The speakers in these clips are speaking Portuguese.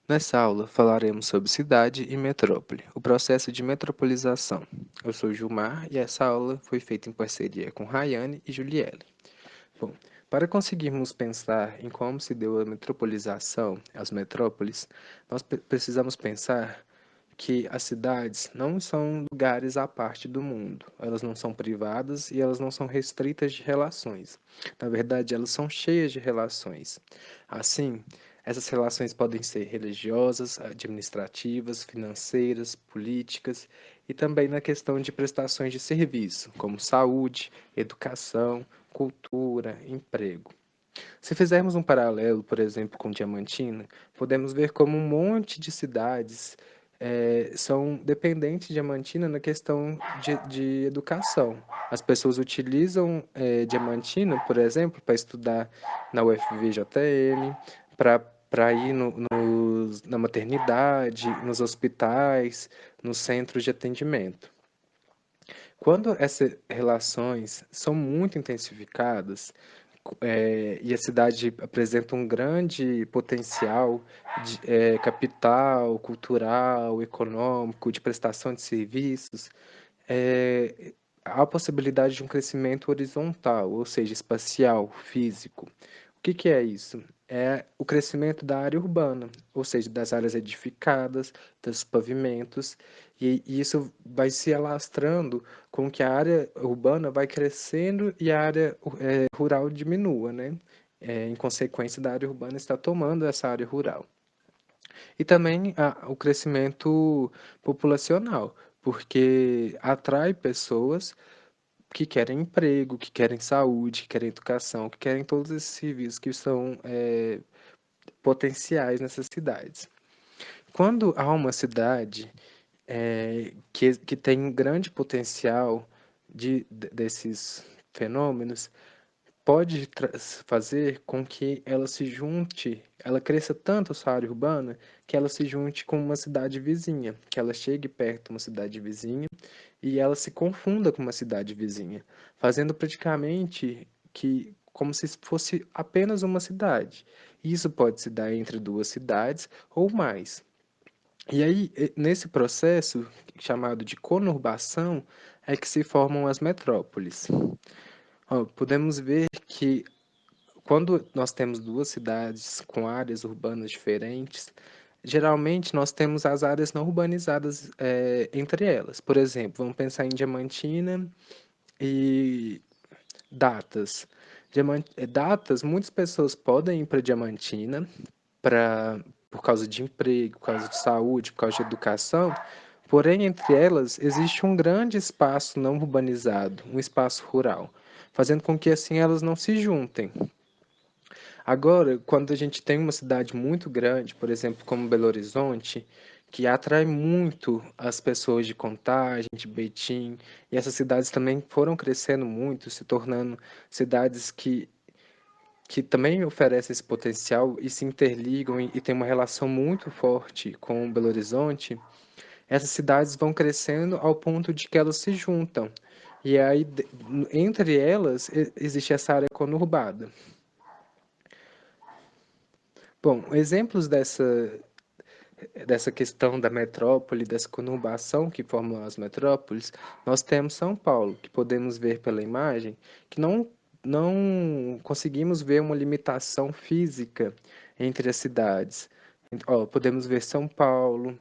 Nessa aula, falaremos sobre cidade e metrópole, o processo de metropolização. Eu sou Gilmar e essa aula foi feita em parceria com Rayane e Juliele. Bom, para conseguirmos pensar em como se deu a metropolização, as metrópoles, nós precisamos pensar que as cidades não são lugares à parte do mundo. Elas não são privadas e elas não são restritas de relações. Na verdade, elas são cheias de relações. Assim, essas relações podem ser religiosas, administrativas, financeiras, políticas e também na questão de prestações de serviço, como saúde, educação, cultura, emprego. Se fizermos um paralelo, por exemplo, com Diamantina, podemos ver como um monte de cidades são dependentes de Diamantina na questão de educação. As pessoas utilizam Diamantina, por exemplo, para estudar na UFVJM, para ir na maternidade, nos hospitais, nos centros de atendimento. Quando essas relações são muito intensificadas, e a cidade apresenta um grande potencial de capital, cultural, econômico, de prestação de serviços, há a possibilidade de um crescimento horizontal, ou seja, espacial, físico. O que que é isso? É o crescimento da área urbana, ou seja, das áreas edificadas, dos pavimentos, e isso vai se alastrando com que a área urbana vai crescendo e a área rural diminua, né? Em consequência da área urbana estar tomando essa área rural. E também o crescimento populacional, porque atrai pessoas que querem emprego, que querem saúde, que querem educação, que querem todos esses serviços que são potenciais nessas cidades. Quando há uma cidade que tem um grande potencial desses fenômenos, pode fazer com que ela se junte, ela cresça tanto a sua área urbana, que ela se junte com uma cidade vizinha, que ela chegue perto de uma cidade vizinha e ela se confunda com uma cidade vizinha, fazendo praticamente que como se fosse apenas uma cidade. Isso pode se dar entre duas cidades ou mais. E aí, nesse processo chamado de conurbação, é que se formam as metrópoles. Ó, podemos ver que quando nós temos duas cidades com áreas urbanas diferentes, geralmente nós temos as áreas não urbanizadas entre elas. Por exemplo, vamos pensar em Diamantina e Datas. Datas, muitas pessoas podem ir para Diamantina pra, por causa de emprego, por causa de saúde, por causa de educação, porém, entre elas, existe um grande espaço não urbanizado, um espaço rural, fazendo com que assim elas não se juntem. Agora, quando a gente tem uma cidade muito grande, por exemplo, como Belo Horizonte, que atrai muito as pessoas de Contagem, de Betim, e essas cidades também foram crescendo muito, se tornando cidades que também oferecem esse potencial e se interligam e têm uma relação muito forte com Belo Horizonte, essas cidades vão crescendo ao ponto de que elas se juntam. E aí, entre elas, existe essa área conurbada. Bom, exemplos dessa questão da metrópole, dessa conurbação que formam as metrópoles, nós temos São Paulo, que podemos ver pela imagem, que não conseguimos ver uma limitação física entre as cidades. Ó, podemos ver São Paulo,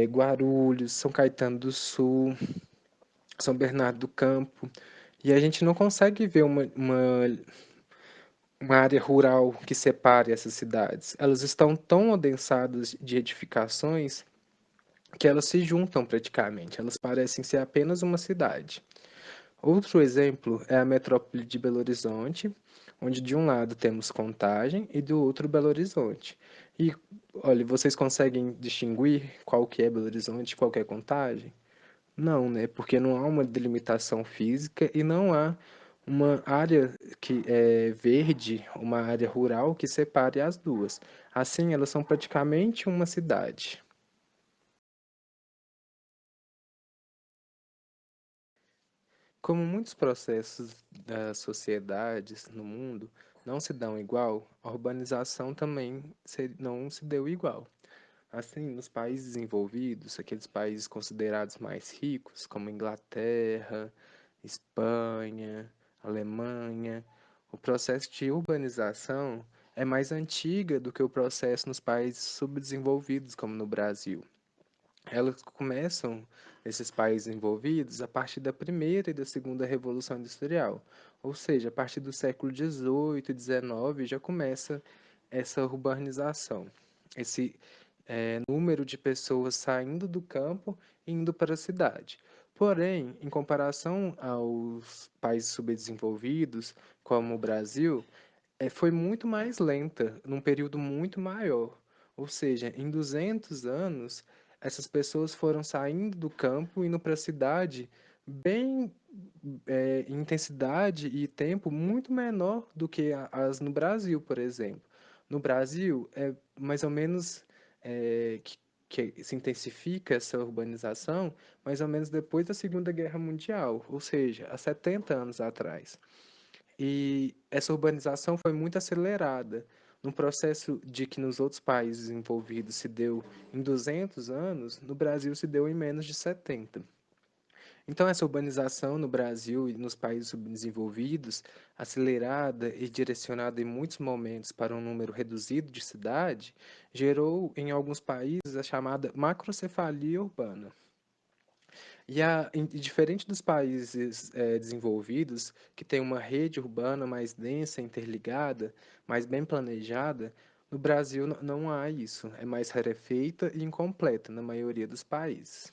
Guarulhos, São Caetano do Sul, São Bernardo do Campo, e a gente não consegue ver uma área rural que separe essas cidades. Elas estão tão adensadas de edificações que elas se juntam praticamente, elas parecem ser apenas uma cidade. Outro exemplo é a metrópole de Belo Horizonte, onde de um lado temos Contagem e do outro Belo Horizonte. E, olha, vocês conseguem distinguir qual que é Belo Horizonte e qual que é Contagem? Não, né? Porque não há uma delimitação física e não há uma área que é verde, uma área rural que separe as duas. Assim, elas são praticamente uma cidade. Como muitos processos das sociedades no mundo, não se dão igual, a urbanização também não se deu igual. Assim, nos países desenvolvidos, aqueles países considerados mais ricos, como Inglaterra, Espanha, Alemanha, o processo de urbanização é mais antiga do que o processo nos países subdesenvolvidos, como no Brasil. Elas começam, esses países envolvidos, a partir da primeira e da segunda Revolução Industrial. Ou seja, a partir do século XVIII e XIX já começa essa urbanização, esse número de pessoas saindo do campo e indo para a cidade. Porém, em comparação aos países subdesenvolvidos, como o Brasil, foi muito mais lenta, num período muito maior. Ou seja, em 200 anos, essas pessoas foram saindo do campo e indo para a cidade bem em intensidade e tempo muito menor do que as no Brasil, por exemplo. No Brasil, é mais ou menos que se intensifica essa urbanização mais ou menos depois da Segunda Guerra Mundial, ou seja, há 70 anos atrás. E essa urbanização foi muito acelerada, num processo de que nos outros países envolvidos se deu em 200 anos, no Brasil se deu em menos de 70. Então, essa urbanização no Brasil e nos países subdesenvolvidos, acelerada e direcionada em muitos momentos para um número reduzido de cidade, gerou em alguns países a chamada macrocefalia urbana. Diferente dos países desenvolvidos, que têm uma rede urbana mais densa, interligada, mais bem planejada, no Brasil não há isso. É mais rarefeita e incompleta na maioria dos países.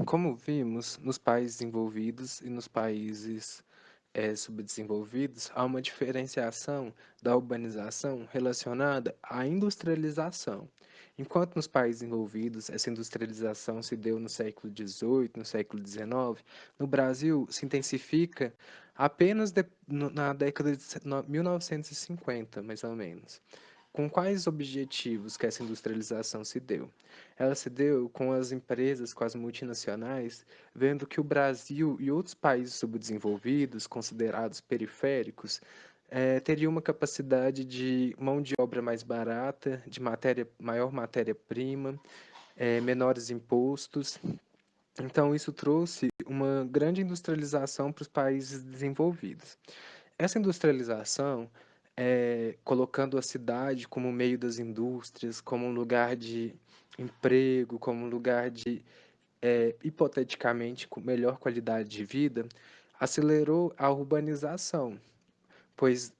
Como vimos, nos países envolvidos e nos países subdesenvolvidos, há uma diferenciação da urbanização relacionada à industrialização. Enquanto nos países envolvidos essa industrialização se deu no século XVIII, no século XIX, no Brasil se intensifica apenas na década de 1950, mais ou menos. Com quais objetivos que essa industrialização se deu? Ela se deu com as empresas, com as multinacionais, vendo que o Brasil e outros países subdesenvolvidos, considerados periféricos, teriam uma capacidade de mão de obra mais barata, de maior matéria-prima, menores impostos. Então, isso trouxe uma grande industrialização para os países desenvolvidos. Essa industrialização, colocando a cidade como meio das indústrias, como um lugar de emprego, como um lugar de, hipoteticamente, com melhor qualidade de vida, acelerou a urbanização, pois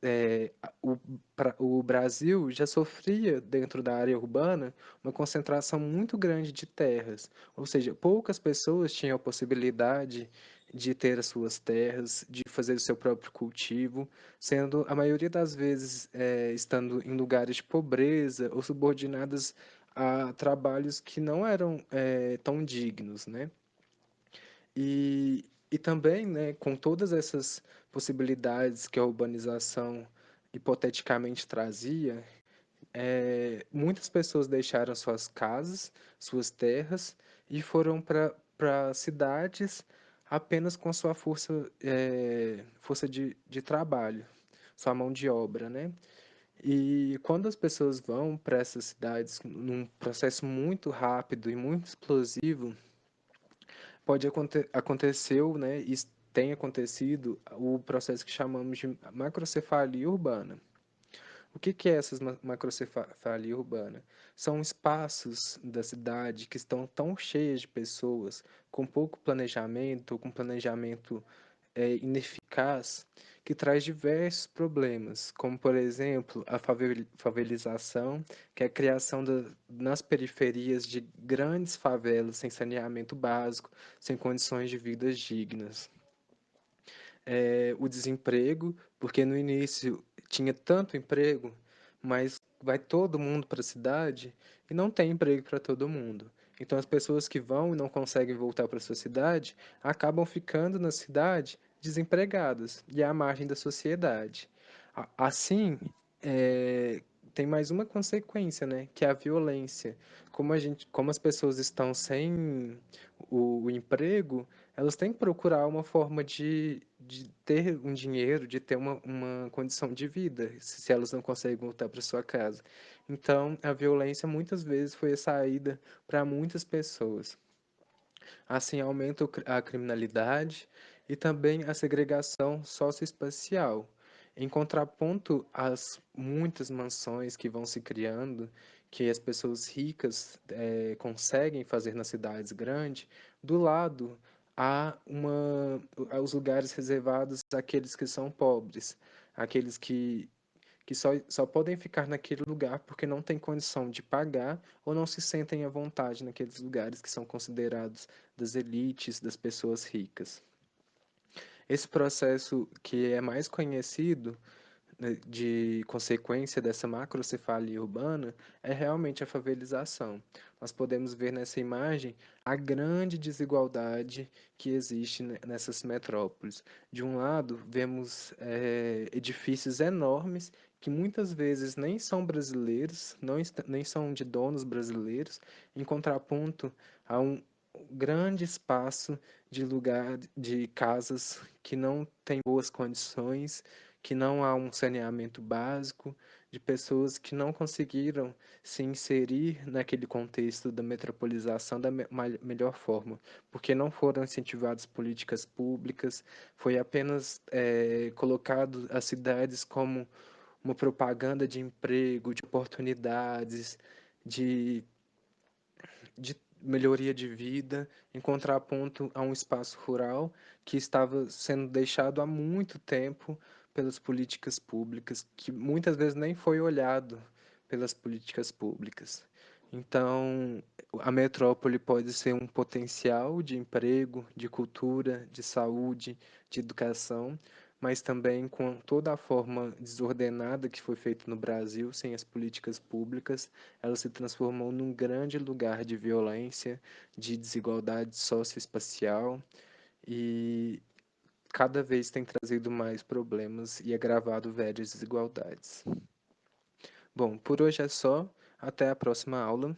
o Brasil já sofria, dentro da área urbana, uma concentração muito grande de terras, ou seja, poucas pessoas tinham a possibilidade de ter as suas terras, de fazer o seu próprio cultivo, sendo a maioria das vezes estando em lugares de pobreza ou subordinadas a trabalhos que não eram tão dignos, né? E também, né, com todas essas possibilidades que a urbanização hipoteticamente trazia, muitas pessoas deixaram suas casas, suas terras e foram para cidades apenas com sua força, força de trabalho, sua mão de obra, né? E quando as pessoas vão para essas cidades num processo muito rápido e muito explosivo, aconteceu, né, e tem acontecido o processo que chamamos de macrocefalia urbana. O que é essa macrocefalia urbana? São espaços da cidade que estão tão cheios de pessoas, com pouco planejamento, ou com planejamento ineficaz, que traz diversos problemas, como, por exemplo, a favelização, que é a criação nas periferias de grandes favelas sem saneamento básico, sem condições de vida dignas. O desemprego, porque no início tinha tanto emprego, mas vai todo mundo para a cidade e não tem emprego para todo mundo. Então as pessoas que vão e não conseguem voltar para sua cidade acabam ficando na cidade desempregadas e à margem da sociedade. Assim, tem mais uma consequência, né, que é a violência. Como as pessoas estão sem o emprego, elas têm que procurar uma forma de ter um dinheiro, de ter uma condição de vida, se elas não conseguem voltar para sua casa. Então, a violência muitas vezes foi a saída para muitas pessoas. Assim, aumenta a criminalidade e também a segregação socioespacial. Em contraponto às muitas mansões que vão se criando, que as pessoas ricas conseguem fazer nas cidades grandes, do lado há os lugares reservados àqueles que são pobres, aqueles que só podem ficar naquele lugar porque não têm condição de pagar ou não se sentem à vontade naqueles lugares que são considerados das elites, das pessoas ricas. Esse processo que é mais conhecido, né, de consequência dessa macrocefalia urbana é realmente a favelização. Nós podemos ver nessa imagem a grande desigualdade que existe nessas metrópoles. De um lado, vemos edifícios enormes que muitas vezes nem são brasileiros, nem são de donos brasileiros, em contraponto a um grande espaço de lugar de casas que não têm boas condições, que não há um saneamento básico, de pessoas que não conseguiram se inserir naquele contexto da metropolização da melhor forma, porque não foram incentivadas políticas públicas, foi apenas colocado as cidades como uma propaganda de emprego, de oportunidades, de de melhoria de vida, em contraponto a um espaço rural que estava sendo deixado há muito tempo pelas políticas públicas, que muitas vezes nem foi olhado pelas políticas públicas. Então, a metrópole pode ser um potencial de emprego, de cultura, de saúde, de educação, mas também com toda a forma desordenada que foi feita no Brasil, sem as políticas públicas, ela se transformou num grande lugar de violência, de desigualdade socioespacial e cada vez tem trazido mais problemas e agravado velhas desigualdades. Bom, por hoje é só. Até a próxima aula.